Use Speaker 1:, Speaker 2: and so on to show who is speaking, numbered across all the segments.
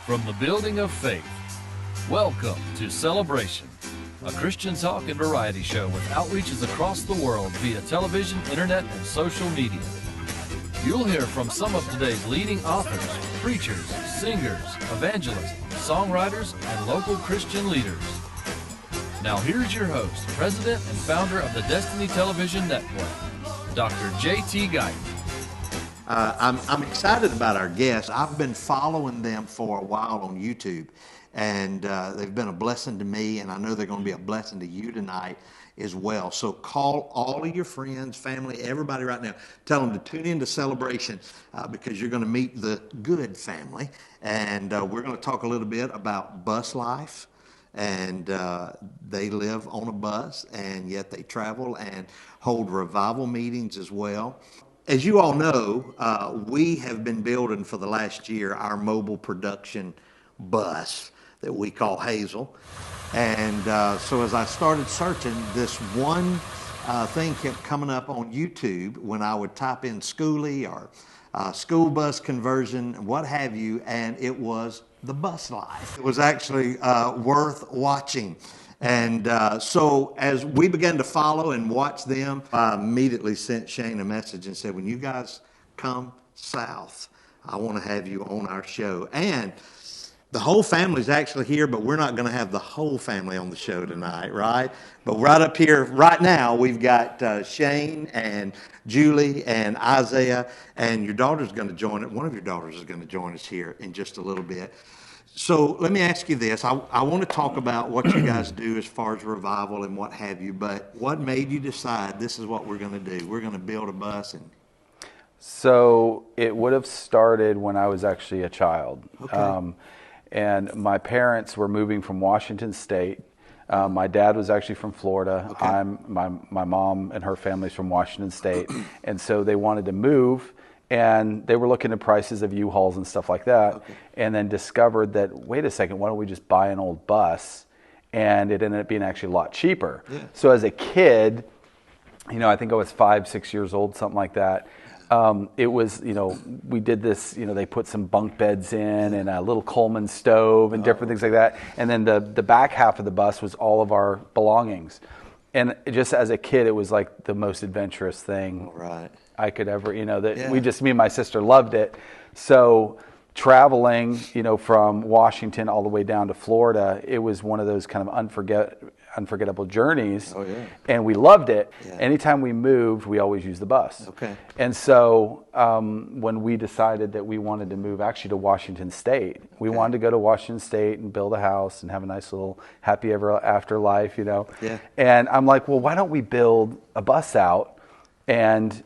Speaker 1: From the building of faith, welcome to Celebration, a Christian talk and variety show with outreaches across the world via television, internet, and social media. You'll hear from some of today's leading authors, preachers, singers, evangelists, songwriters, and local Christian leaders. Now here's your host, president and founder of the Destiny Television Network, Dr. J.T. Guyton.
Speaker 2: I'm excited about our guests. I've been following them for a while on YouTube, and they've been a blessing to me, and I know they're going to be a blessing to you tonight as well. So call all of your friends, family, everybody right now. Tell them to tune in to Celebration because you're going to meet the good family, and we're going to talk a little bit about bus life. And they live on a bus, and yet they travel and hold revival meetings as well. As you all know, we have been building for the last year our mobile production bus that we call Hazel. And so as I started searching, this one thing kept coming up on YouTube when I would type in schoolie or school bus conversion, what have you, and it was the bus life. It was actually worth watching. And so as we began to follow and watch them, I immediately sent Shane a message and said, when you guys come south, I want to have you on our show. And the whole family's actually here, but we're not going to have the whole family on the show tonight, right? But right up here, right now, we've got Shane and Julie and Isaiah, and your daughter's going to join it. One of your daughters is going to join us here in just a little bit. So let me ask you this. I want to talk about what you guys do as far as revival and what have you, but what made you decide this is what we're going to do? We're going to build a bus.
Speaker 3: So it would have started when I was actually a child.
Speaker 2: Okay.
Speaker 3: And my parents were moving from Washington State. My dad was actually from Florida.
Speaker 2: Okay.
Speaker 3: My mom and her family's from Washington State. And so they wanted to move, and they were looking at prices of U-Hauls and stuff like that,
Speaker 2: Okay.
Speaker 3: and then discovered that, wait a second, why don't we just buy an old bus? And it ended up being actually a lot cheaper.
Speaker 2: Yeah.
Speaker 3: So as a kid, I think I was 5, 6 years old, something like that. It was, we did this, they put some bunk beds in and a little Coleman stove and different things like that. And then the back half of the bus was all of our belongings. And just as a kid, it was like the most adventurous thing I could ever, me and my sister loved it. So traveling, from Washington all the way down to Florida, it was one of those kind of unforgettable journeys.
Speaker 2: Oh, yeah.
Speaker 3: And we loved it.
Speaker 2: Yeah.
Speaker 3: Anytime we moved, we always used the bus.
Speaker 2: Okay.
Speaker 3: And so when we decided that we wanted to move actually to Washington State, we wanted to go to Washington State and build a house and have a nice little happy ever after life,
Speaker 2: Yeah.
Speaker 3: And I'm like, well, why don't we build a bus out and,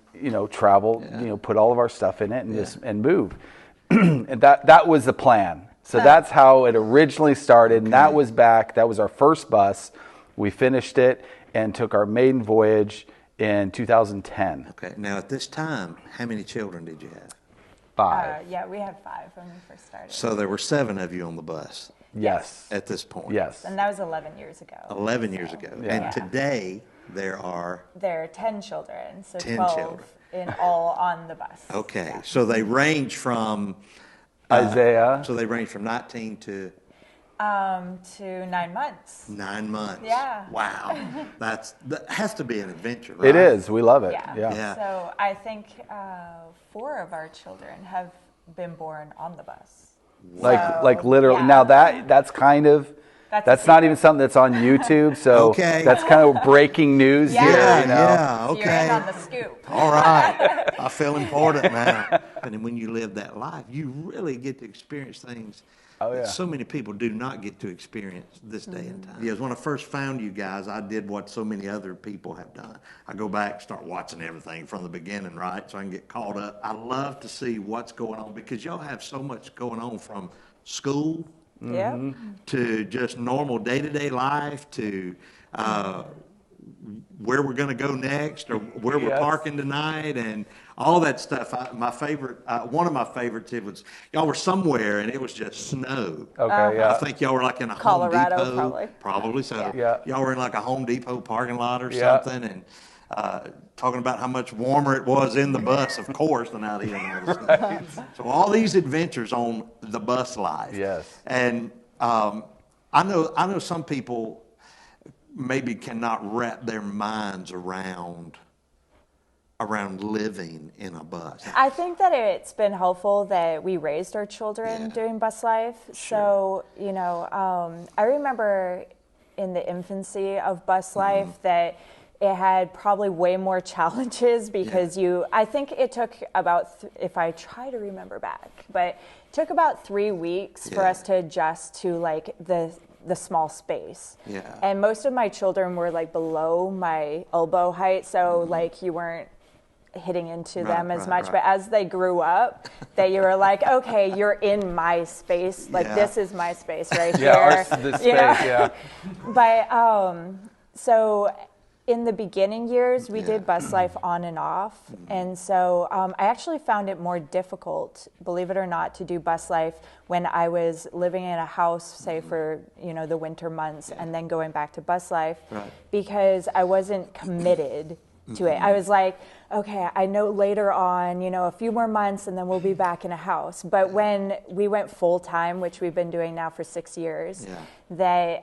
Speaker 3: travel, put all of our stuff in it and and move. And that was the plan. So that's how it originally started, and that was our first bus. We finished it and took our maiden voyage in 2010.
Speaker 2: Okay. Now, at this time, how many children did you have?
Speaker 3: 5.
Speaker 4: We had 5 when we first started.
Speaker 2: So there were 7 of you on the bus.
Speaker 3: Yes.
Speaker 2: At this point.
Speaker 3: Yes.
Speaker 4: And that was 11 years ago.
Speaker 2: 11 years ago.
Speaker 3: Yeah.
Speaker 2: And today, there are
Speaker 4: 10 children, so
Speaker 2: 10
Speaker 4: 12
Speaker 2: children.
Speaker 4: in all on the bus.
Speaker 2: Okay.
Speaker 4: Yeah.
Speaker 2: So they range from
Speaker 3: Isaiah.
Speaker 2: So they range from 19 to
Speaker 4: To 9 months.
Speaker 2: 9 months.
Speaker 4: Yeah.
Speaker 2: Wow. That has to be an adventure, right?
Speaker 3: It is. We love it.
Speaker 4: Yeah.
Speaker 2: Yeah.
Speaker 4: So I think 4 of our children have been born on the bus.
Speaker 3: Like literally.
Speaker 4: Yeah.
Speaker 3: Now that's kind of that's not even something that's on YouTube. So
Speaker 2: Okay.
Speaker 3: that's kind of breaking news
Speaker 4: Yeah.
Speaker 3: here.
Speaker 2: Yeah,
Speaker 4: So
Speaker 2: okay.
Speaker 4: you're in on the scoop.
Speaker 2: All right. I feel important now. And when you live that life, you really get to experience things that so many people do not get to experience this day and time. Yes, when I first found you guys, I did what so many other people have done. I go back, start watching everything from the beginning, right, so I can get caught up. I love to see what's going on because y'all have so much going on from school
Speaker 4: Yeah.
Speaker 2: to just normal day-to-day life to where we're going to go next or where we're parking tonight and all that stuff. My favorite, one of my favorites, it was y'all were somewhere and it was just snow.
Speaker 3: Okay, yeah.
Speaker 2: I think y'all were like in a
Speaker 4: Colorado,
Speaker 2: Home Depot.
Speaker 4: probably.
Speaker 2: Probably so.
Speaker 3: Yeah.
Speaker 2: Y'all were in like a Home Depot parking lot or
Speaker 3: Yeah.
Speaker 2: something and talking about how much warmer it was in the bus, of course, than out here in the snow. So all these adventures on the bus life.
Speaker 3: Yes.
Speaker 2: And I know some people maybe cannot wrap their minds around living in a bus.
Speaker 4: I think that it's been helpful that we raised our children doing bus life. So, I remember in the infancy of bus life that it had probably way more challenges because I think it took about, if I try to remember back, but it took about 3 weeks for us to adjust to like the small space.
Speaker 2: Yeah.
Speaker 4: And most of my children were like below my elbow height. So like you weren't hitting into them as much, but as they grew up, that you were like, okay, you're in my space, like this is my space right here.
Speaker 3: This space,
Speaker 4: But so in the beginning years, we did bus life on and off, and so I actually found it more difficult, believe it or not, to do bus life when I was living in a house, say for the winter months, and then going back to bus life, because I wasn't committed to it. I was like, okay, I know later on, a few more months and then we'll be back in a house. But when we went full time, which we've been doing now for 6 years, that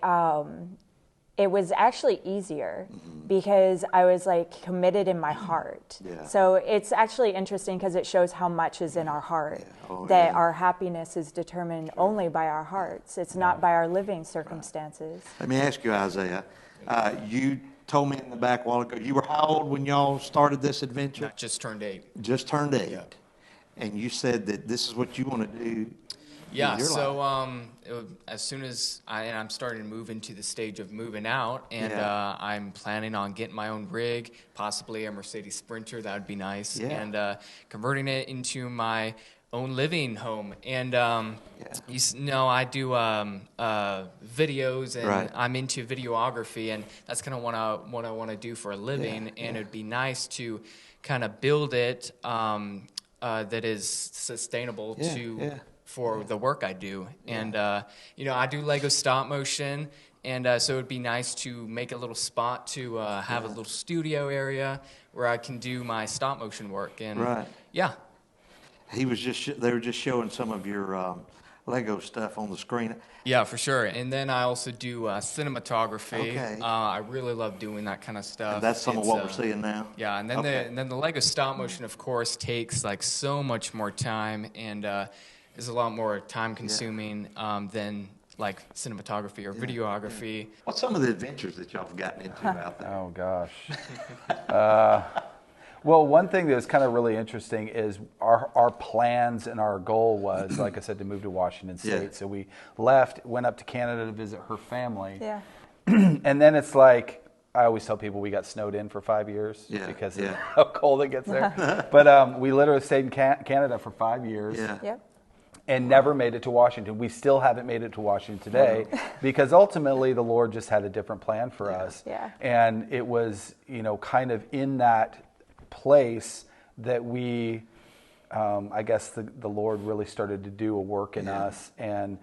Speaker 4: it was actually easier because I was like committed in my heart. So it's actually interesting because it shows how much is in our heart, that our happiness is determined only by our hearts. It's not by our living circumstances.
Speaker 2: Let me ask you, Isaiah, you told me in the back a while ago, you were how old when y'all started this adventure?
Speaker 5: I just turned 8.
Speaker 2: Just turned 8.
Speaker 5: Yeah.
Speaker 2: And you said that this is what you want to do.
Speaker 5: Yeah, so as soon as I'm starting to move into the stage of moving out, and I'm planning on getting my own rig, possibly a Mercedes Sprinter, that would be nice, and converting it into my own living home. And I do videos, and I'm into videography, and that's kind of what I want to do for a living. And it'd be nice to kind of build it that is sustainable for the work I do. And I do Lego stop motion, and so it'd be nice to make a little spot to have a little studio area where I can do my stop motion work. And
Speaker 2: they were just showing some of your Lego stuff on the screen.
Speaker 5: Yeah, for sure. And then I also do cinematography.
Speaker 2: Okay.
Speaker 5: I really love doing that kind of stuff.
Speaker 2: And that's some of what we're seeing now.
Speaker 5: Yeah, and then the Lego stop motion, of course, takes like so much more time, and is a lot more time consuming than like cinematography or videography.
Speaker 2: What's some of the adventures that y'all have gotten into out there?
Speaker 3: Oh gosh. Well, one thing that was kind of really interesting is our plans and our goal was, like I said, to move to Washington State. So we left, went up to Canada to visit her family. Yeah. And then it's like, I always tell people we got snowed in for 5 years because of how cold it gets there. But we literally stayed in Canada for 5 years. And never made it to Washington. We still haven't made it to Washington today because ultimately the Lord just had a different plan for us. And it was, kind of in that place that we, I guess the Lord really started to do a work in us and,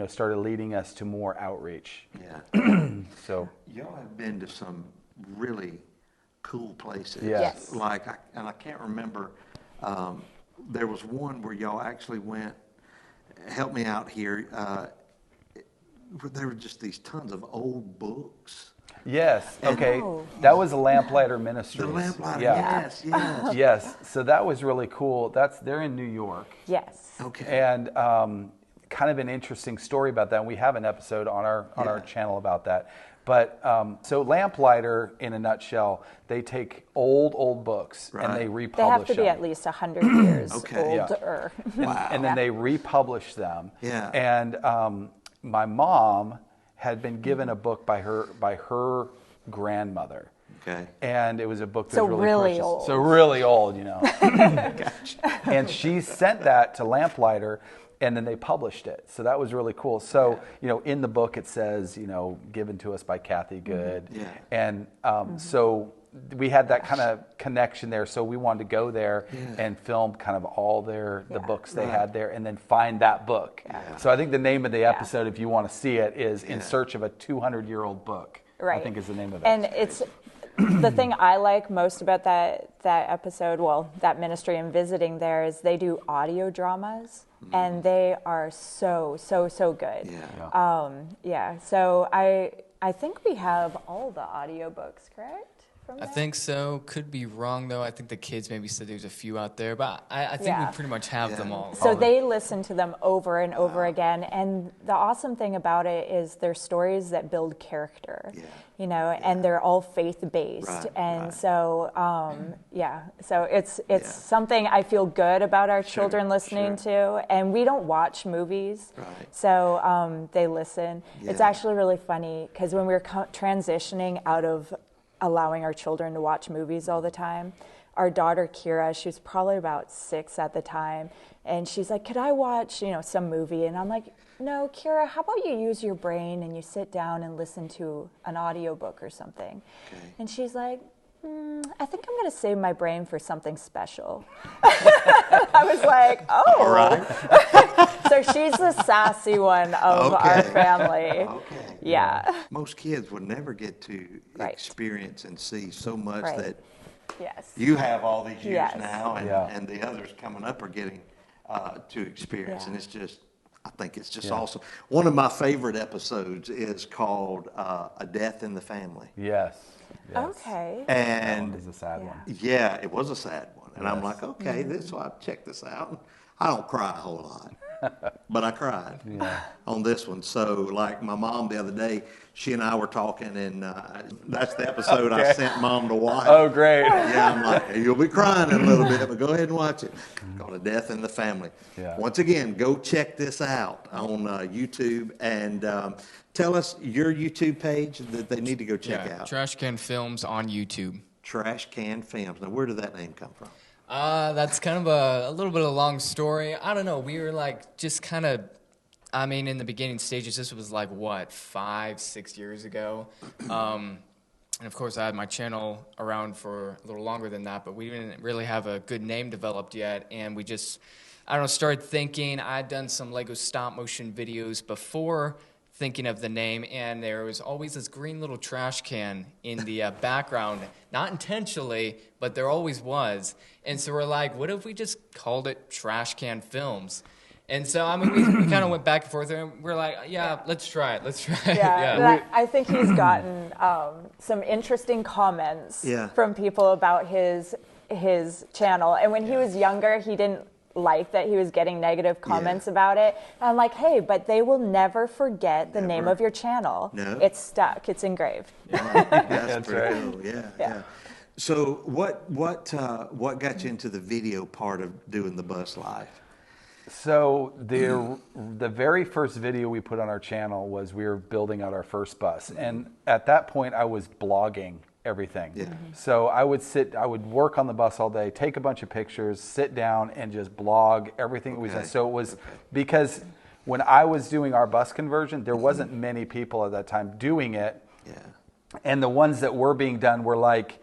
Speaker 3: started leading us to more outreach. So
Speaker 2: y'all have been to some really cool places.
Speaker 3: Yes.
Speaker 2: Like, I can't remember, there was one where y'all actually went, help me out here, there were just these tons of old books.
Speaker 3: Yes. Okay. That was Lamplighter Ministries.
Speaker 2: The Lamplighter. Yes.
Speaker 3: Yes. So that was really cool. They're in New York.
Speaker 4: Yes.
Speaker 2: Okay.
Speaker 3: And kind of an interesting story about that. And we have an episode on our channel about that. But so Lamplighter, in a nutshell, they take old books and they republish them.
Speaker 4: They have to be at least 100 years older.
Speaker 3: And then they republish them.
Speaker 2: Yeah.
Speaker 3: And my mom had been given a book by her grandmother.
Speaker 2: Okay.
Speaker 3: And it was a book that was really precious.
Speaker 4: Old.
Speaker 3: So really old, Gotcha. And she sent that to Lamplighter, and then they published it. So that was really cool. So, in the book it says, given to us by Kathy Good. And so we had that kind of connection there. So we wanted to go there and film kind of all the books they had there and then find that book. So I think the name of the episode, if you want to see it, is In Search of a 200-Year-Old Book. I think is the name of it.
Speaker 4: And it's the thing I like most about that episode, well, that ministry and visiting there, is they do audio dramas, and they are so good.
Speaker 2: Yeah.
Speaker 4: So I think we have all the audiobooks, correct?
Speaker 5: I think so. Could be wrong, though. I think the kids maybe said there's a few out there, but I think we pretty much have them all.
Speaker 4: So they listen to them over and over again, and the awesome thing about it is they're stories that build character, and they're all faith-based, so so it's something I feel good about our children listening to, and we don't watch movies, so they listen. It's actually really funny, because when we were transitioning out of allowing our children to watch movies all the time, our daughter Kira, she was probably about 6 at the time, and she's like, could I watch some movie? And I'm like, no, Kira, how about you use your brain and you sit down and listen to an audiobook or something? And she's like, I think I'm going to save my brain for something special. I was like, oh.
Speaker 2: All right.
Speaker 4: So she's the sassy one of our family. Yeah.
Speaker 2: Most kids would never get to experience and see so much that
Speaker 4: Yes.
Speaker 2: you have all these years
Speaker 4: Yes.
Speaker 2: now, and the others coming up are getting to experience, and it's just, I think it's just awesome. One of my favorite episodes is called A Death in the Family.
Speaker 3: Yes.
Speaker 4: Okay.
Speaker 2: And
Speaker 3: that was a sad one.
Speaker 2: Yeah, it was a sad one. And I'm like, okay, so I checked this out. I don't cry a whole lot, but I cried on this one. So, like my mom the other day, she and I were talking, and that's the episode I sent Mom to watch.
Speaker 3: Oh, great.
Speaker 2: Yeah, I'm like, hey, you'll be crying in a little bit, but go ahead and watch it. Called A Death in the Family.
Speaker 3: Yeah.
Speaker 2: Once again, go check this out on YouTube, and tell us your YouTube page that they need to go check out.
Speaker 5: Trash Can Films on YouTube.
Speaker 2: Trash Can Films. Now, where did that name come from?
Speaker 5: That's kind of a little bit of a long story. I don't know. We were like just kind of, I mean, in the beginning stages, this was like, 5-6 years ago. And of course, I had my channel around for a little longer than that, but we didn't really have a good name developed yet. And we just, I don't know, started thinking. I'd done some Lego stop motion videos before thinking of the name, and there was always this green little trash can in the background, not intentionally, but there always was. And so we're like, what if we just called it Trash Can Films? And so, I mean, we kind of went back and forth, and we're like, let's try it.
Speaker 4: Yeah. I think he's gotten some interesting comments from people about his channel. And when he was younger, he didn't like that he was getting negative comments about it. And I'm like, hey, but they will never forget the name of your channel.
Speaker 2: No.
Speaker 4: It's stuck. It's engraved.
Speaker 2: That's pretty cool. Yeah. So what got you into the video part of doing the bus life?
Speaker 3: So the very first video we put on our channel was we were building out our first bus, and at that point I was blogging everything. Yeah. So I would work on the bus all day, take a bunch of pictures, sit down and just blog everything we did. So it was because when I was doing our bus conversion, there wasn't many people at that time doing it. Yeah. And the ones that were being done were like,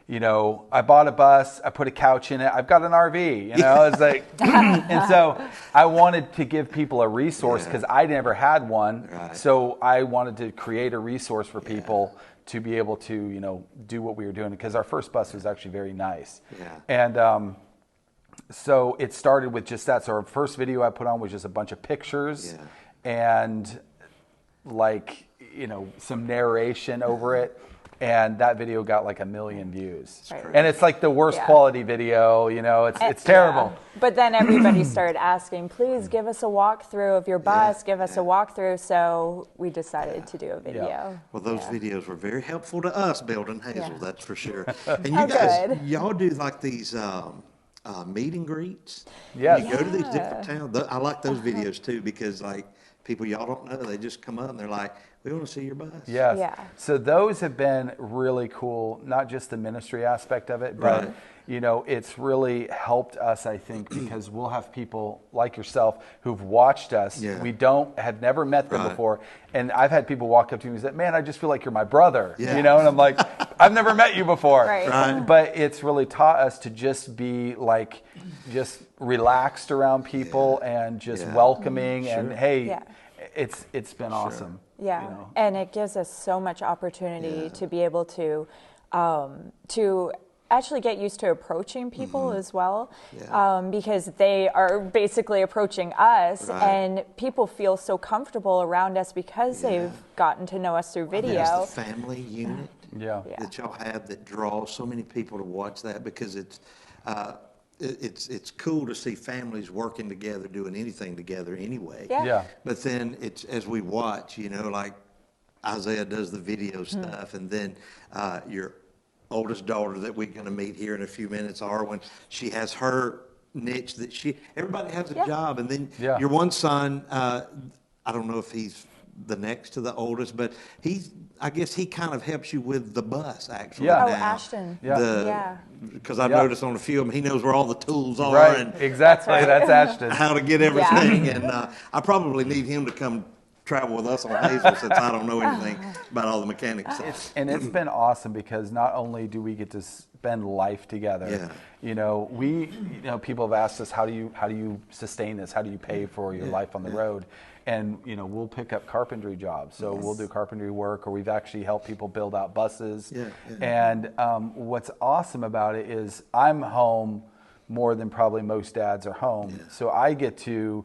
Speaker 3: I bought a bus, I put a couch in it, I've got an RV, it's like, and so I wanted to give people a resource because I never had one. Right. So I wanted to create a resource for people to be able to, do what we were doing, because our first bus was actually very nice. Yeah. And so it started with just that. So our first video I put on was just a bunch of pictures and some narration over it. And that video got like 1 million views. Right. And it's like the worst quality video, it's terrible.
Speaker 4: Yeah. But then everybody started asking, please give us a walkthrough of your bus, give us a walkthrough. So we decided to do a video. Yeah.
Speaker 2: Well, those videos were very helpful to us building Hazel, that's for sure. And you guys, y'all do like these meet and greets.
Speaker 3: Yeah.
Speaker 2: You go to these different towns. I like those videos too, because like people y'all don't know, they just come up and they're like, we want to see your bus.
Speaker 3: Yes. Yeah. So those have been really cool, not just the ministry aspect of it, but it's really helped us, I think, because we'll have people like yourself who've watched us. Yeah. We have never met them before. And I've had people walk up to me and say, man, I just feel like you're my brother. Yeah. And I'm like, I've never met you before. Right. But it's really taught us to just be like, just relaxed around people and just welcoming and hey, it's been awesome.
Speaker 4: Yeah, and it gives us so much opportunity to be able to to actually get used to approaching people as well, because they are basically approaching us, and people feel so comfortable around us because they've gotten to know us through video.
Speaker 2: There's the family unit that y'all have that draws so many people to watch that, because it's cool to see families working together, doing anything together anyway. But then it's, as we watch, like Isaiah does the video stuff, and then your oldest daughter that we're going to meet here in a few minutes, Arwen, she has her niche that everybody has a job. And then your one son, I don't know if he's the next to the oldest, but I guess he kind of helps you with the bus, actually.
Speaker 4: Oh,
Speaker 2: now.
Speaker 4: Ashton.
Speaker 2: Because I've noticed on a few of them, he knows where all the tools are.
Speaker 3: Right,
Speaker 2: and
Speaker 3: exactly. That's Ashton.
Speaker 2: How to get everything. And I probably need him to come travel with us on Hazel, since I don't know anything about all the mechanics stuff.
Speaker 3: And it's been awesome, because not only do we get to spend life together, people have asked us, how do you sustain this? How do you pay for your life on the road? And we'll pick up carpentry jobs, so we'll do carpentry work, or we've actually helped people build out buses. And what's awesome about it is I'm home more than probably most dads are home, so I get to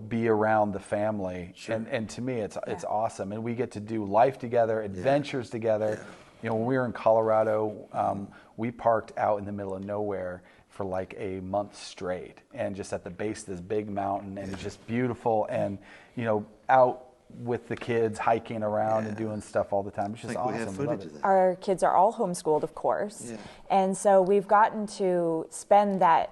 Speaker 3: be around the family, and to me it's awesome, and we get to do life together, adventures together. When we were in Colorado, we parked out in the middle of nowhere for like a month straight, and just at the base of this big mountain, and it's just beautiful, and out with the kids hiking around and doing stuff all the time. It's just awesome. We love it.
Speaker 4: Our kids are all homeschooled, of course, and so we've gotten to spend that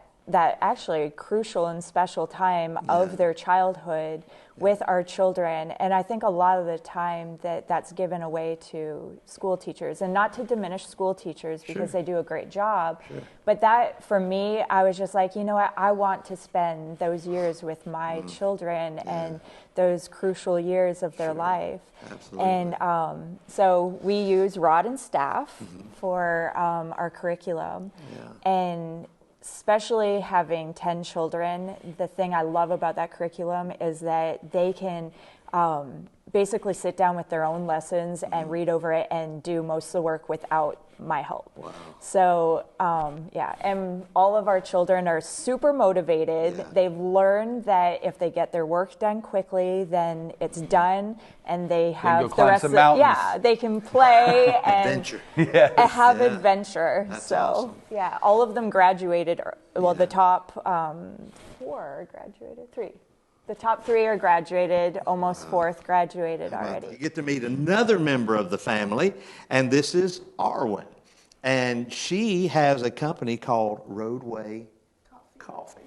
Speaker 4: actually crucial and special time of their childhood with our children. And I think a lot of the time that's given away to school teachers, and not to diminish school teachers, because they do a great job. But that, for me, I was just like, what? I want to spend those years with my children and those crucial years of their life.
Speaker 2: Absolutely.
Speaker 4: And so we use Rod and Staff for our curriculum. And especially having 10 children, the thing I love about that curriculum is that they can basically sit down with their own lessons and read over it and do most of the work without my help. So, and all of our children are super motivated. They've learned that if they get their work done quickly, then it's done, and they have the rest of they can play and have adventure.
Speaker 2: That's
Speaker 4: so
Speaker 2: awesome.
Speaker 4: All of them graduated. Well, the top 4 graduated, 3. The top 3 are graduated, almost 4th graduated already.
Speaker 2: You get to meet another member of the family, and this is Arwen. And she has a company called Roadway Coffee.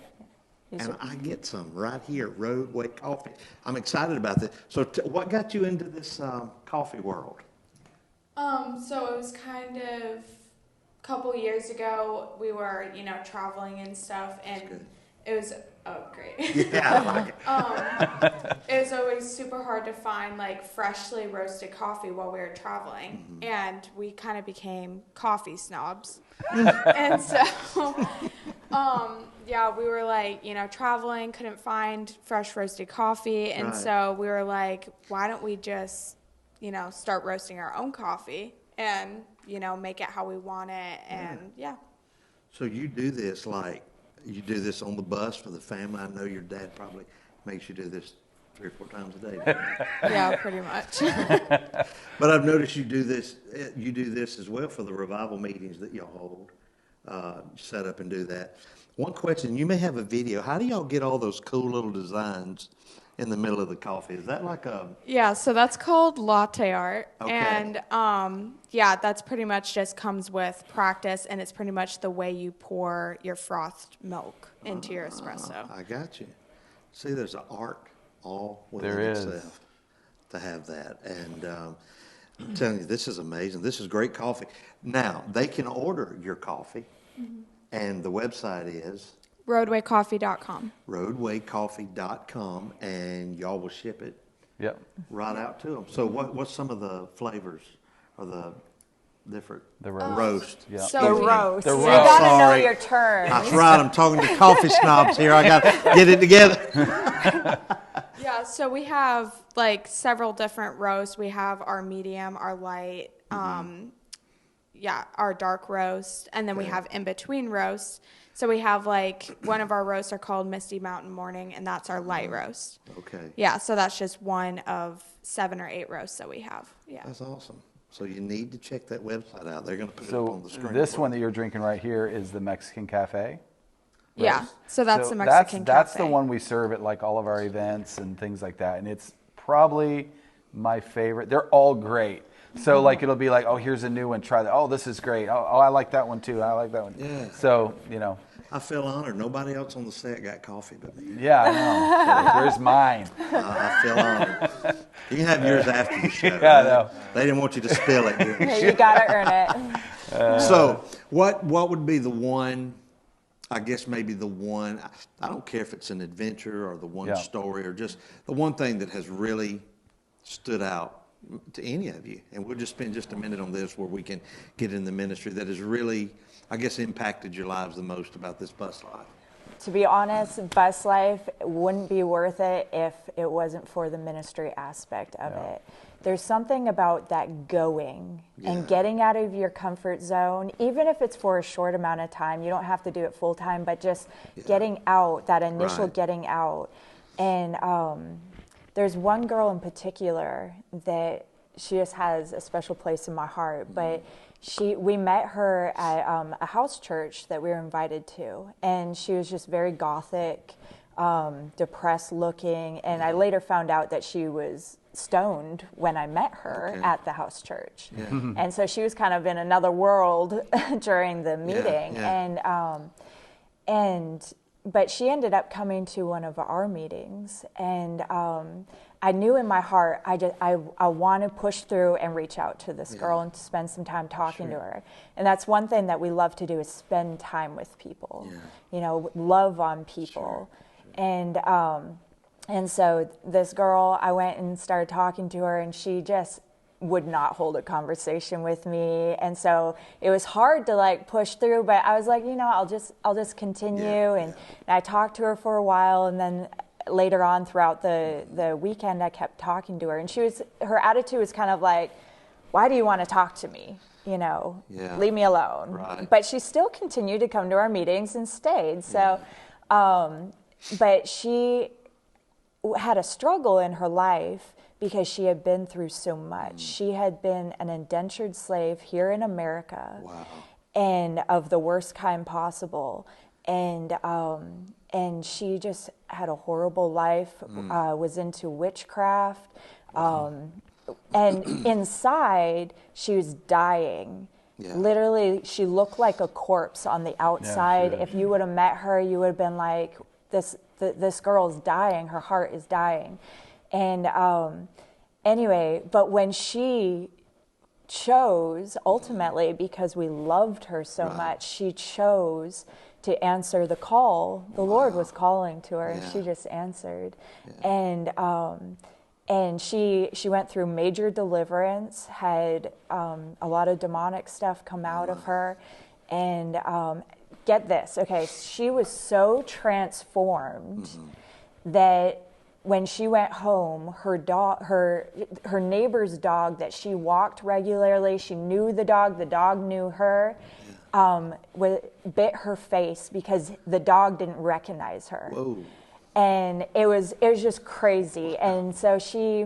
Speaker 2: And I get some right here, Roadway Coffee. I'm excited about this. So what got you into this coffee world?
Speaker 6: So it was kind of a couple years ago. We were, traveling and stuff, and it was great.
Speaker 2: Yeah, I like it.
Speaker 6: It was always super hard to find freshly roasted coffee while we were traveling, and we kind of became coffee snobs. And so, we were traveling, couldn't find fresh roasted coffee, and so we were like, why don't we just, start roasting our own coffee and make it how we want it, and
Speaker 2: So you do this you do this on the bus for the family. I know your dad probably makes you do this 3 or 4 times a day.
Speaker 6: Yeah, pretty much.
Speaker 2: But I've noticed you do this as well for the revival meetings that y'all hold. Set up and do that. One question, you may have a video. How do y'all get all those cool little designs in the middle of the coffee? Is that like a...
Speaker 6: Yeah, so that's called Latte Art.
Speaker 2: Okay.
Speaker 6: And that's pretty much just comes with practice, and it's pretty much the way you pour your frothed milk into your espresso.
Speaker 2: I got you. See, there's an art all within
Speaker 3: There is.
Speaker 2: itself to have that. And I'm telling you, this is amazing. This is great coffee. Now, they can order your coffee, and the website is...
Speaker 6: Roadwaycoffee.com.
Speaker 2: Roadwaycoffee.com, and y'all will ship it right out to them. So what's some of the flavors or the different...
Speaker 3: The roast.
Speaker 2: Roast.
Speaker 3: Yeah.
Speaker 6: So
Speaker 4: The
Speaker 6: we-
Speaker 4: roast.
Speaker 3: The
Speaker 4: You
Speaker 3: roast.
Speaker 4: gotta know
Speaker 2: Sorry.
Speaker 4: your terms.
Speaker 2: That's right. I'm talking to coffee snobs here. I got to get it together.
Speaker 6: Yeah, so we have several different roasts. We have our medium, our light, our dark roast, and then we have in between roasts. So we have like one of our roasts are called Misty Mountain Morning, and that's our light roast.
Speaker 2: Okay.
Speaker 6: Yeah, so that's just one of 7 or 8 roasts that we have. Yeah.
Speaker 2: That's awesome. So you need to check that website out. They're going to put it
Speaker 3: So
Speaker 2: up on the screen.
Speaker 3: this one that you're drinking right here is the Mexican Cafe.
Speaker 6: Yeah. So that's
Speaker 3: So
Speaker 6: the Mexican
Speaker 3: that's
Speaker 6: Cafe.
Speaker 3: the one we serve at like all of our events and things like that. And it's probably my favorite. They're all great. So like it'll be like, oh, here's a new one. Try that. Oh, this is great. Oh, I like that one too. I like that one.
Speaker 2: Yeah.
Speaker 3: So, you know.
Speaker 2: I feel honored. Nobody else on the set got coffee but me.
Speaker 3: Yeah, I know. So where's mine?
Speaker 2: I feel honored. You can have yours after the show.
Speaker 3: Yeah, I know.
Speaker 2: They didn't want you to spill it during the show.
Speaker 4: You got to earn it.
Speaker 2: So what would be the one, I guess maybe the one, I don't care if it's an adventure or the one story or just the one thing that has really stood out to any of you. And we'll just spend just a minute on this where we can get in the ministry that has really, I guess, impacted your lives the most about this bus life.
Speaker 4: To be honest, bus life wouldn't be worth it if it wasn't for the ministry aspect of it. There's something about that going and getting out of your comfort zone, even if it's for a short amount of time. You don't have to do it full time, but just getting out, that initial getting out. And there's one girl in particular that she just has a special place in my heart, but we met her at a house church that we were invited to, and she was just very gothic, depressed looking, and I later found out that she was stoned when I met her at the house church. And so she was kind of in another world during the meeting. But she ended up coming to one of our meetings, and I knew in my heart I want to push through and reach out to this girl and spend some time talking to her. And that's one thing that we love to do is spend time with people, you know, love on people. And so this girl, I went and started talking to her, and she just would not hold a conversation with me. And so it was hard to like push through, but I was like, you know, I'll just continue. And I talked to her for a while, and then later on throughout the weekend, I kept talking to her, and her attitude was kind of like, why do you want to talk to me? You know, leave me alone. Right. But she still continued to come to our meetings and stayed. So, but she had a struggle in her life because she had been through so much. She had been an indentured slave here in America, and of the worst kind possible. And she just had a horrible life, was into witchcraft, and inside she was dying. Literally, she looked like a corpse on the outside. If you would have met her, you would have been like, this girl's dying, her heart is dying. And anyway, but when she chose, ultimately, because we loved her so much, she chose to answer the call. The Lord was calling to her, and she just answered. And she went through major deliverance, had a lot of demonic stuff come out of her. And get this, okay, she was so transformed that when she went home, her neighbor's dog that she walked regularly, she knew the dog knew her, bit her face because the dog didn't recognize her. Whoa. And it was just crazy. And so she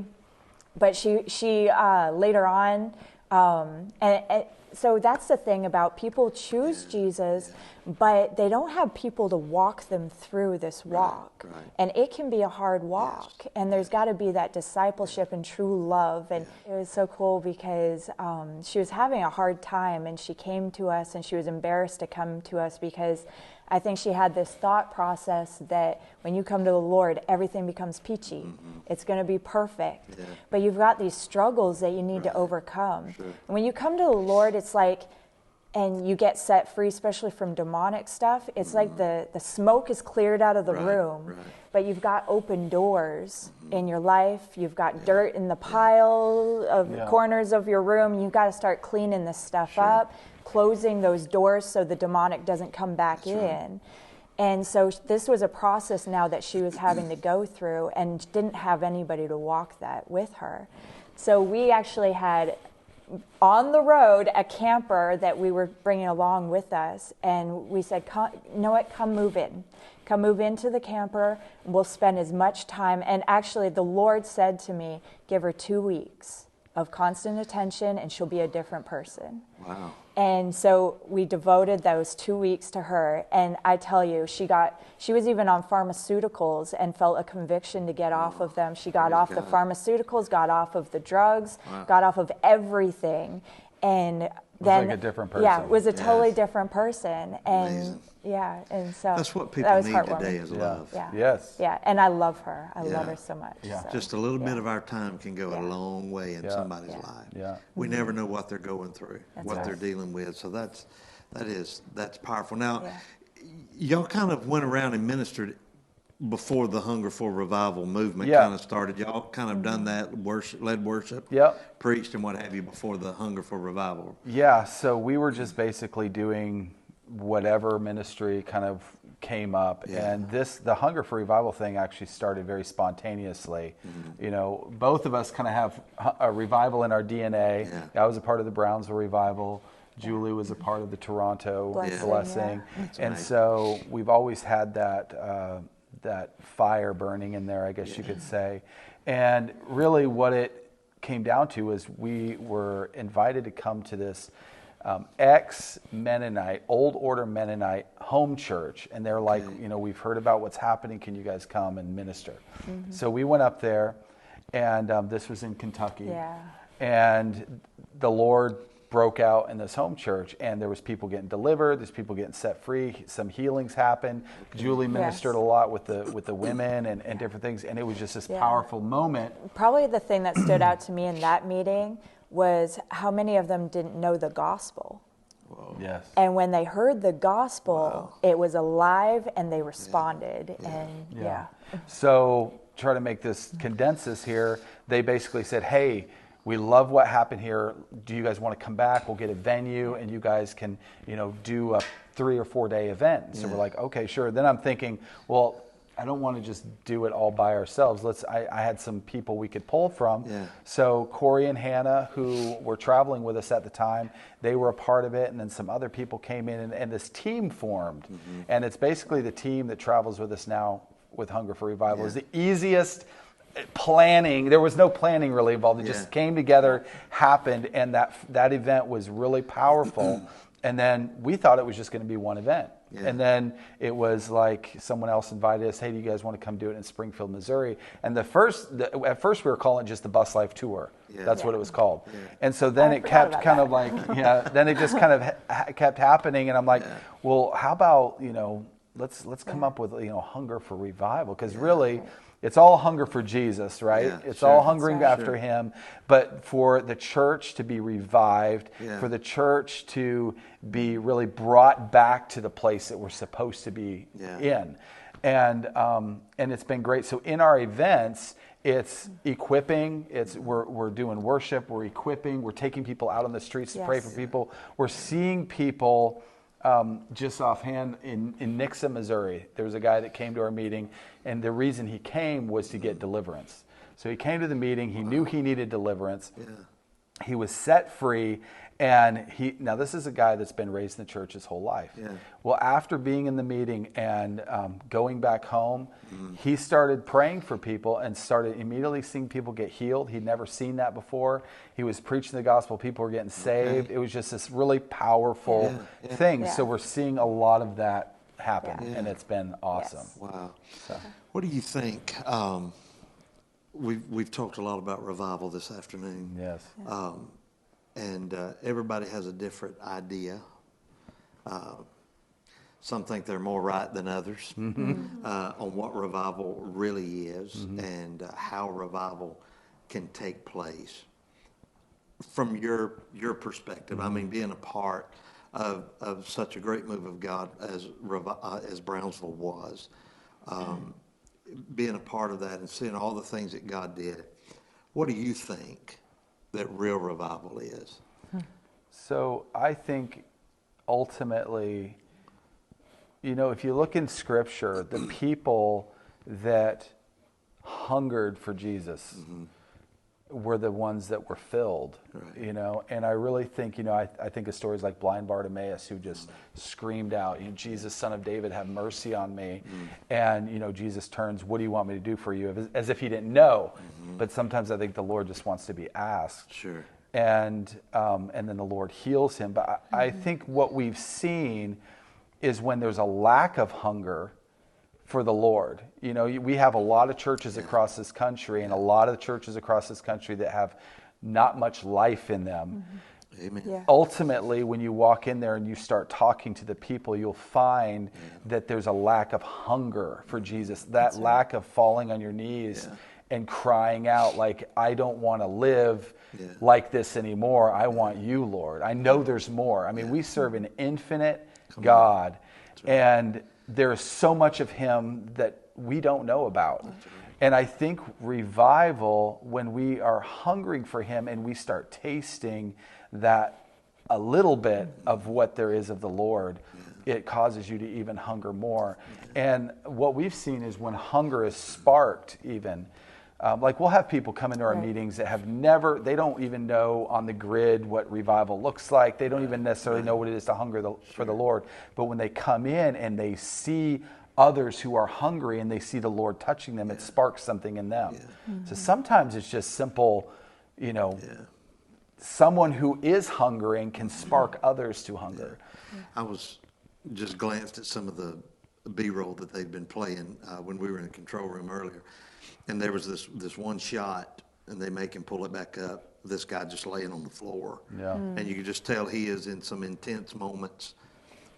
Speaker 4: later on, and so that's the thing about people choose Jesus, but they don't have people to walk them through this walk. And it can be a hard walk. And there's got to be that discipleship and true love. And it was so cool because she was having a hard time, and she came to us, and she was embarrassed to come to us because I think she had this thought process that when you come to the Lord, everything becomes peachy. It's going to be perfect. But you've got these struggles that you need to overcome. And when you come to the Lord, it's like, and you get set free, especially from demonic stuff, it's like the smoke is cleared out of the room, but you've got open doors in your life. You've got dirt in the pile of corners of your room. You've got to start cleaning this stuff up, closing those doors so the demonic doesn't come back in. And so this was a process now that she was having to go through, and didn't have anybody to walk that with her. So we actually had on the road a camper that we were bringing along with us, and we said, you know what, come move in. Come move into the camper, and we'll spend as much time. And actually, the Lord said to me, give her 2 weeks of constant attention, and she'll be a different person.
Speaker 2: Wow.
Speaker 4: And so we devoted those 2 weeks to her. And I tell you, she was even on pharmaceuticals and felt a conviction to get off of them. She got off the pharmaceuticals, got off of the drugs, got off of everything. And then,
Speaker 3: like a different person.
Speaker 4: Yeah, was a totally different person. And
Speaker 2: Amazing.
Speaker 4: yeah, and so
Speaker 2: That's what people
Speaker 4: was
Speaker 2: need
Speaker 4: heartwarming.
Speaker 2: today is love.
Speaker 4: Yeah.
Speaker 3: Yes.
Speaker 4: Yeah, and I love her. I love
Speaker 2: Yeah.
Speaker 4: her so much.
Speaker 3: Yeah.
Speaker 4: So,
Speaker 2: Just a little bit of our time can go a
Speaker 4: Yeah.
Speaker 2: long way in
Speaker 3: Yeah.
Speaker 2: somebody's
Speaker 4: Yeah.
Speaker 2: life.
Speaker 3: Yeah.
Speaker 2: We never know what they're going through,
Speaker 4: That's
Speaker 2: what
Speaker 4: right.
Speaker 2: they're dealing with. So that's powerful. Now,
Speaker 4: Yeah.
Speaker 2: y'all kind of went around and ministered before the Hunger for Revival movement
Speaker 3: Yeah.
Speaker 2: kind of started. Y'all kind of done that, led worship,
Speaker 3: Yep.
Speaker 2: preached and what have you before the Hunger for Revival.
Speaker 3: Yeah, so we were just basically doing whatever ministry kind of came up.
Speaker 2: Yeah.
Speaker 3: And the Hunger for Revival thing actually started very spontaneously. You know, both of us kind of have a revival in our DNA.
Speaker 2: Yeah.
Speaker 3: I was a part of the Brownsville revival. Julie was a part of the Toronto
Speaker 4: Blessing,
Speaker 3: Blessing.
Speaker 4: yeah.
Speaker 2: That's
Speaker 3: And
Speaker 2: amazing.
Speaker 3: so we've always had that fire burning in there, I guess you could say. And really what it came down to is we were invited to come to this ex-Mennonite, old order Mennonite home church. And they're like, you know, we've heard about what's happening. Can you guys come and minister? So we went up there, and this was in Kentucky.
Speaker 4: Yeah.
Speaker 3: And the Lord broke out in this home church, and there was people getting delivered, there's people getting set free, some healings happened. Julie ministered a lot with the women and different things, and it was just this powerful moment.
Speaker 4: Probably the thing that stood out to me in that meeting was how many of them didn't know the gospel.
Speaker 3: Yes.
Speaker 4: And when they heard the gospel, it was alive, and they responded. And
Speaker 3: So try to make condense this here. They basically said, hey, we love what happened here. Do you guys want to come back? We'll get a venue, and you guys can, you know, do a 3 or 4 day event. So we're like, okay, sure. Then I'm thinking, well, I don't want to just do it all by ourselves. I had some people we could pull from.
Speaker 2: Yeah.
Speaker 3: So Corey and Hannah, who were traveling with us at the time, they were a part of it, and then some other people came in, and this team formed. And it's basically the team that travels with us now with Hunger for Revival. It's the easiest planning. There was no planning really involved. It just came together, happened, and that event was really powerful. And then we thought it was just going to be one event.
Speaker 2: Yeah.
Speaker 3: And then it was like someone else invited us, hey, do you guys want to come do it in Springfield, Missouri? And at first we were calling it just the Bus Life Tour.
Speaker 2: Yeah.
Speaker 3: That's what it was called.
Speaker 2: Yeah.
Speaker 3: And so then
Speaker 4: I
Speaker 3: it
Speaker 4: forgot
Speaker 3: kept
Speaker 4: about
Speaker 3: kind
Speaker 4: that.
Speaker 3: of like, then it just kind of kept happening. And I'm like, well, how about, you know, let's come up with, you know, Hunger for Revival. Because really, it's all hunger for Jesus, right?
Speaker 2: Yeah,
Speaker 3: it's
Speaker 2: sure.
Speaker 3: all hungering
Speaker 4: That's right.
Speaker 3: after him. But for the church to be revived, for the church to be really brought back to the place that we're supposed to be in. And it's been great. So in our events, it's equipping. We're doing worship. We're equipping. We're taking people out on the streets to pray for people. We're seeing people. Just offhand, in Nixa, Missouri, there was a guy that came to our meeting, and the reason he came was to get deliverance. So he came to the meeting. He knew he needed deliverance.
Speaker 2: Yeah.
Speaker 3: He was set free, and now this is a guy that's been raised in the church his whole life.
Speaker 2: Yeah.
Speaker 3: Well, after being in the meeting and going back home, he started praying for people and started immediately seeing people get healed. He'd never seen that before. He was preaching the gospel. People were getting saved. It was just this really powerful thing.
Speaker 4: Yeah.
Speaker 3: So we're seeing a lot of that happen, and it's been awesome.
Speaker 4: Yes.
Speaker 2: Wow.
Speaker 3: So.
Speaker 2: What do you think? We've talked a lot about revival this afternoon.
Speaker 3: Yes.
Speaker 2: And everybody has a different idea. Some think they're more right than others on what revival really is and how revival can take place. From your perspective, I mean, being a part of such a great move of God as Brownsville was, being a part of that and seeing all the things that God did, what do you think that real revival is?
Speaker 3: So I think ultimately, you know, if you look in Scripture, the people that hungered for Jesus, were the ones that were filled, you know. And I really think, you know, I think of stories like blind Bartimaeus, who just screamed out, Jesus, Son of David, have mercy on me. And, you know, Jesus turns, what do you want me to do for you? As if he didn't know. But sometimes I think the Lord just wants to be asked.
Speaker 2: Sure.
Speaker 3: And then the Lord heals him. But I think what we've seen is when there's a lack of hunger for the Lord. You know, we have a lot of churches across this country, and a lot of churches across this country that have not much life in them.
Speaker 2: Amen.
Speaker 4: Yeah.
Speaker 3: Ultimately, when you walk in there and you start talking to the people, you'll find that there's a lack of hunger for Jesus, that lack of falling on your knees and crying out like, I don't want to live like this anymore. I want you, Lord. I know there's more. I mean, we serve an infinite God, and there's so much of him that we don't know about. And I think revival, when we are hungering for him and we start tasting that a little bit of what there is of the Lord, it causes you to even hunger more. And what we've seen is when hunger is sparked even, like we'll have people come into our meetings that have never, they don't even know on the grid what revival looks like. They don't even necessarily know what it is to hunger for the Lord. But when they come in and they see others who are hungry and they see the Lord touching them, it sparks something in them. So sometimes it's just simple, you know, someone who is hungering can spark others to hunger.
Speaker 2: I was just glanced at some of the B-roll that they'd been playing when we were in the control room earlier. And there was this one shot, and they make him pull it back up. This guy just laying on the floor. And you could just tell he is in some intense moments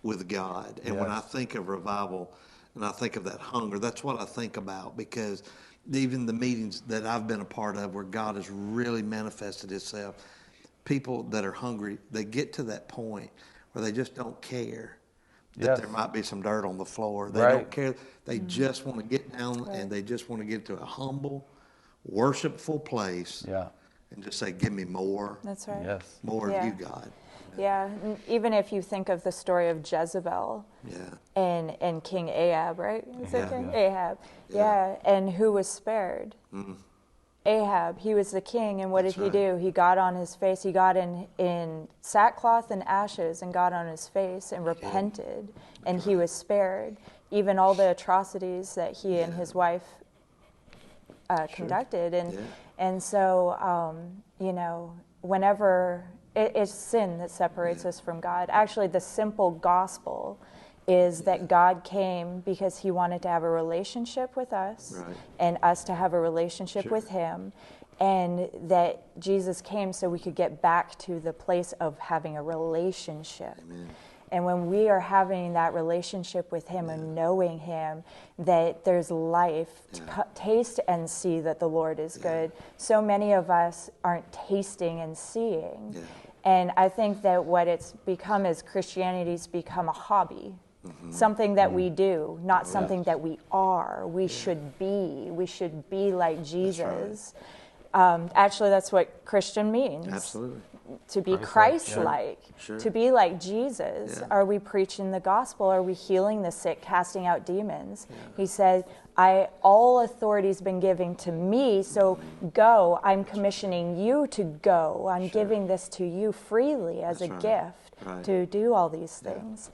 Speaker 2: with God. And when I think of revival and I think of that hunger, that's what I think about, because even the meetings that I've been a part of where God has really manifested himself, people that are hungry, they get to that point where they just don't care that there might be some dirt on the floor. They don't care. They just want to get down and they just want to get to a humble, worshipful place and just say, give me more.
Speaker 4: That's right.
Speaker 3: Yes.
Speaker 2: More of you, God.
Speaker 4: Yeah, and even if you think of the story of Jezebel and King Ahab, right? Is it King Ahab? Yeah, and who was spared? Ahab, he was the king, and what did he do? He got on his face. He got in sackcloth and ashes and got on his face and repented, and he was spared. Even all the atrocities that he and his wife conducted, and so you know, whenever it's sin that separates us from God. Actually, the simple gospel is that God came because he wanted to have a relationship with us and us to have a relationship with him, and that Jesus came so we could get back to the place of having a relationship. And when we are having that relationship with him and knowing him, that there's life, taste and see that the Lord is good. So many of us aren't tasting and seeing. And I think that what it's become is Christianity's become a hobby. Something that we do, not something that we are. We should be. We should be like Jesus. Actually, that's what Christian means.
Speaker 2: Absolutely.
Speaker 4: To be Christ-like, to be like Jesus. Are we preaching the gospel? Are we healing the sick, casting out demons? He said, all authority's been given to me, so go. I'm commissioning you to go. I'm giving this to you freely as a gift to do all these things.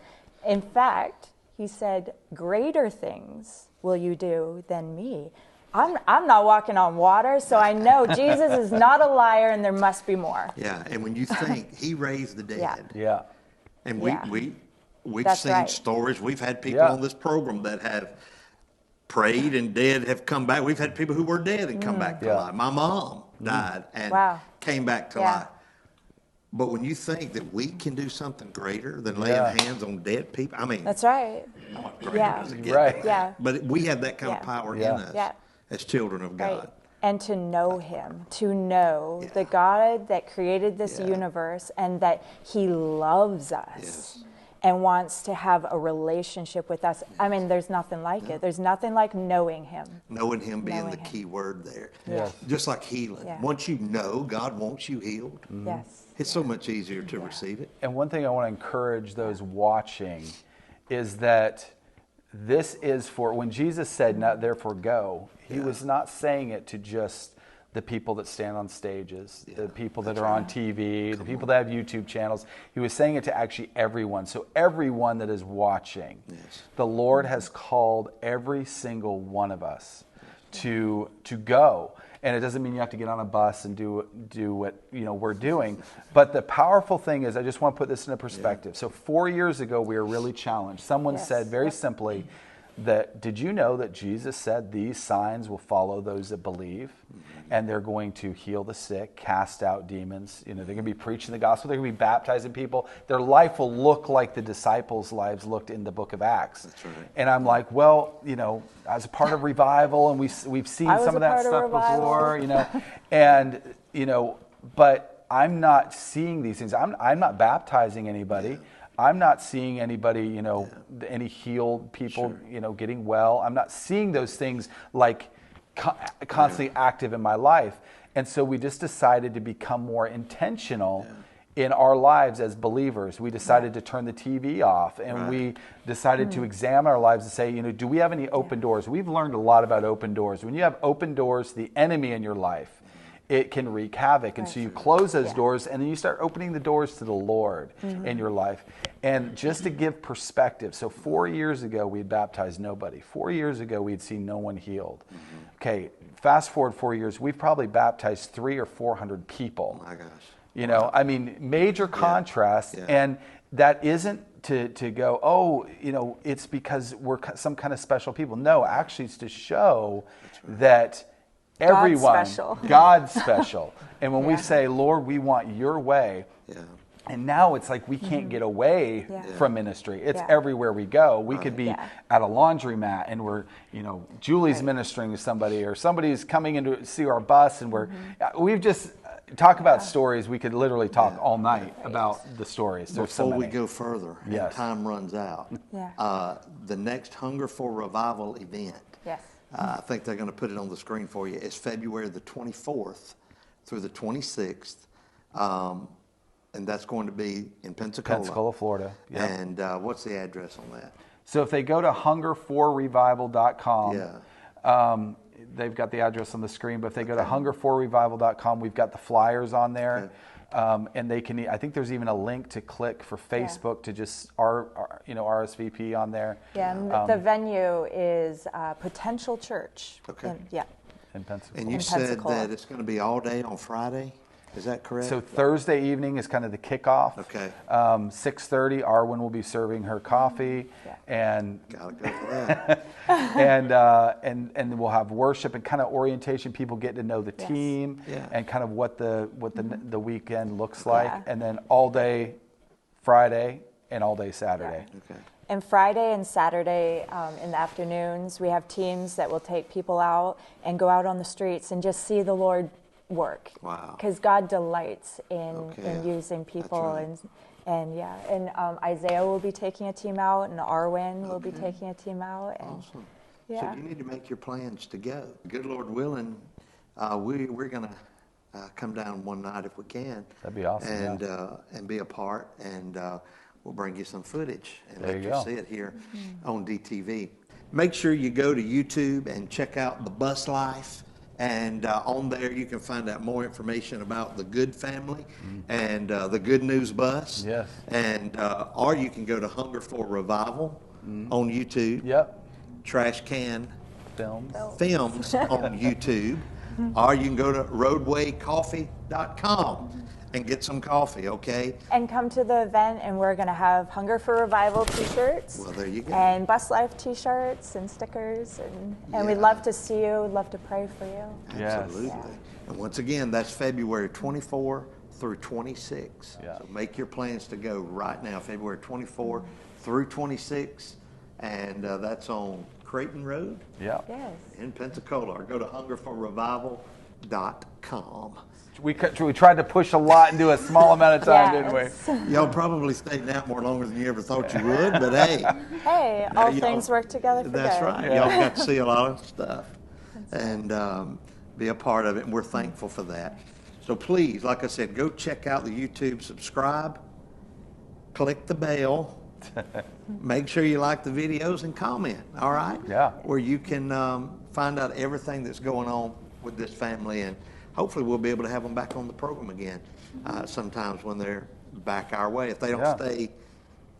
Speaker 4: In fact, he said, greater things will you do than me. I'm not walking on water, so I know Jesus is not a liar and there must be more.
Speaker 2: Yeah, and when you think he raised the dead. And we've seen stories. We've had people on this program that have prayed and dead have come back. We've had people who were dead and come back to life. My mom died and came back to life. But when you think that we can do something greater than laying hands on dead people, I mean,
Speaker 4: that's right.
Speaker 2: But we have that kind of power in us as children of God.
Speaker 4: And to know him, to know the God that created this universe and that he loves us and wants to have a relationship with us. I mean, there's nothing like it. There's nothing like knowing him.
Speaker 2: Knowing him being the key word there. Just like healing. Once you know God wants you healed, it's so much easier to receive it.
Speaker 3: And one thing I want to encourage those watching is that this is for, when Jesus said, not therefore go, he was not saying it to just the people that stand on stages, the people that are on TV, the people that have YouTube channels. He was saying it to actually everyone. So everyone that is watching, the Lord has called every single one of us to go. And it doesn't mean you have to get on a bus and do what we're doing. But the powerful thing is, I just want to put this into perspective. So 4 years ago, we were really challenged. Someone said very simply that, did you know that Jesus said these signs will follow those that believe? And they're going to heal the sick, cast out demons. They're going to be preaching the gospel. They're going to be baptizing people. Their life will look like the disciples' lives looked in the book of Acts. That's right. And I'm like, well, as a part of revival, and we've seen some of that stuff before, and but I'm not seeing these things. I'm not baptizing anybody. I'm not seeing anybody, any healed people, getting well. I'm not seeing those things like constantly active in my life. And so we just decided to become more intentional in our lives as believers. We decided to turn the TV off, and we decided to examine our lives and say, do we have any open doors? We've learned a lot about open doors. When you have open doors to the enemy in your life, it can wreak havoc. And so you close those doors, and then you start opening the doors to the Lord in your life. And just to give perspective, so 4 years ago, we had baptized nobody. 4 years ago, we had seen no one healed. Okay, fast forward 4 years, we've probably baptized 300 or 400 people.
Speaker 2: Oh my gosh.
Speaker 3: I mean, major contrast. And that isn't to go, it's because we're some kind of special people. No, actually, it's to show that everyone, God's special. And when we say, Lord, we want your way, and now it's like we can't get away from ministry. It's everywhere we go. We could be at a laundromat, and we're, Julie's ministering to somebody, or somebody's coming in to see our bus, and we've just talk about stories. We could literally talk all night about the stories. There's
Speaker 2: Before
Speaker 3: so
Speaker 2: we go further, and time runs out, the next Hunger for Revival event, I think they're going to put it on the screen for you. It's February the 24th through the 26th. And that's going to be in Pensacola,
Speaker 3: Florida. Yep.
Speaker 2: And what's the address on that?
Speaker 3: So if they go to hungerforrevival.com, they've got the address on the screen. But if they go to hungerforrevival.com, we've got the flyers on there. And they can. I think there's even a link to click for Facebook to just RSVP on there.
Speaker 4: Yeah, and the venue is Potential Church.
Speaker 2: Okay.
Speaker 3: In Pensacola.
Speaker 2: And you said that it's going to be all day on Friday. Is that correct?
Speaker 3: So Thursday evening is kind of the kickoff.
Speaker 2: Okay.
Speaker 3: 6:30, Arwen will be serving her coffee, and
Speaker 2: gotta go for that.
Speaker 3: and we'll have worship and kind of orientation. People get to know the team and kind of what the weekend looks like, and then all day Friday and all day Saturday.
Speaker 2: Okay.
Speaker 4: And Friday and Saturday in the afternoons, we have teams that will take people out and go out on the streets and just see the Lord work.
Speaker 2: Wow.
Speaker 4: Because God delights in using people. And Isaiah will be taking a team out, and Arwen will be taking a team out. And,
Speaker 2: awesome. So you need to make your plans to go. Good Lord willing, we're going to come down one night if we can.
Speaker 3: That'd be awesome.
Speaker 2: And be a part, and we'll bring you some footage and
Speaker 3: let
Speaker 2: you see it here on DTV. Make sure you go to YouTube and check out The Bus Life. And on there, you can find out more information about the Good Family and the Good News Bus.
Speaker 3: Yes.
Speaker 2: And or you can go to Hunger for Revival on YouTube.
Speaker 3: Yep.
Speaker 2: Trash Can
Speaker 3: Films
Speaker 2: on YouTube. Or you can go to roadwaycoffee.com and get some coffee, okay?
Speaker 4: And come to the event, and we're going to have Hunger for Revival t-shirts.
Speaker 2: Well, there you go.
Speaker 4: And Bus Life t-shirts and stickers. And we'd love to see you. We'd love to pray for you.
Speaker 2: Absolutely.
Speaker 4: Yes.
Speaker 2: And once again, that's February 24 through 26. So make your plans to go right now, February 24 through 26. And that's on Creighton Rd in Pensacola. Or go to hungerforrevival.com.
Speaker 3: We tried to push a lot into a small amount of time, didn't we?
Speaker 2: Y'all probably stayed out more longer than you ever thought you would, but hey.
Speaker 4: Hey, all things work together for good.
Speaker 2: That's right. Y'all got to see a lot of stuff and be a part of it, and we're thankful for that. So please, like I said, go check out the YouTube, subscribe, click the bell, make sure you like the videos, and comment, all right?
Speaker 3: Yeah.
Speaker 2: Where you can find out everything that's going on with this family. And hopefully we'll be able to have them back on the program again sometimes when they're back our way. If they don't stay,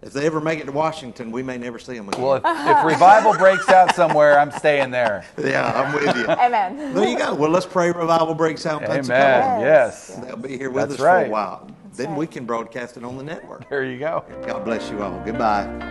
Speaker 2: if they ever make it to Washington, we may never see them again.
Speaker 3: Well, if revival breaks out somewhere, I'm staying there.
Speaker 2: Yeah, I'm with you.
Speaker 4: Amen.
Speaker 2: There you go. Well, let's pray revival breaks out in Pensacola.
Speaker 3: Amen. Yes.
Speaker 2: They'll be here with
Speaker 3: That's
Speaker 2: us
Speaker 3: right.
Speaker 2: for a while. Then we can broadcast it on the network.
Speaker 3: There you go.
Speaker 2: God bless you all. Goodbye.